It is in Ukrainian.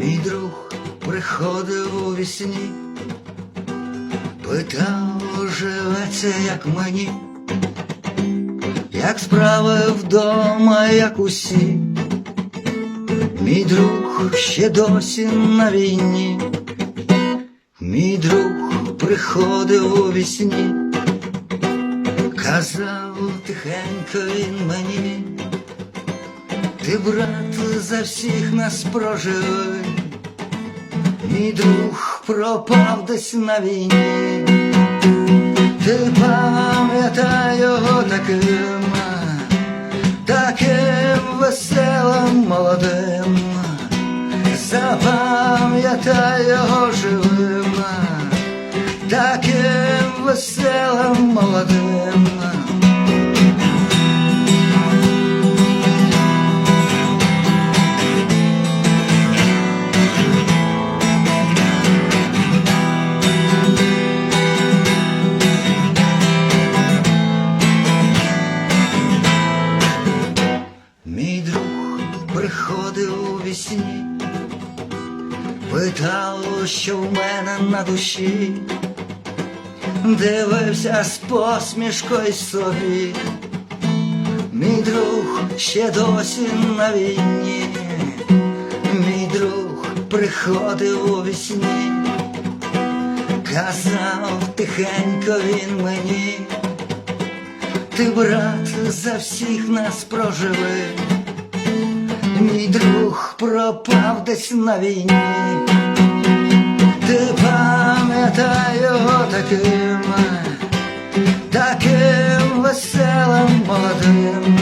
Мій друг приходив у вісні, питав, живеться як мені, як справи вдома, як усі. Мій друг ще досі на війні. Мій друг приходив у вісні, казав тихенько він мені: ти, брат, за всіх нас проживи. Мій друг пропав десь на війні. Ти пам'ятай його таким веселим, молодим. Запам'ятай його живим, таким веселим, молодим. Мій друг приходив у вісні, питав, що в мене на душі, дивився з посмішкою собі. Мій друг ще досі на війні. Мій друг приходив у вісні, казав тихенько він мені: ти, брат, за всіх нас проживи. Мій друг пропав десь на війні. Ти пам'ятай його таким веселим, молодим.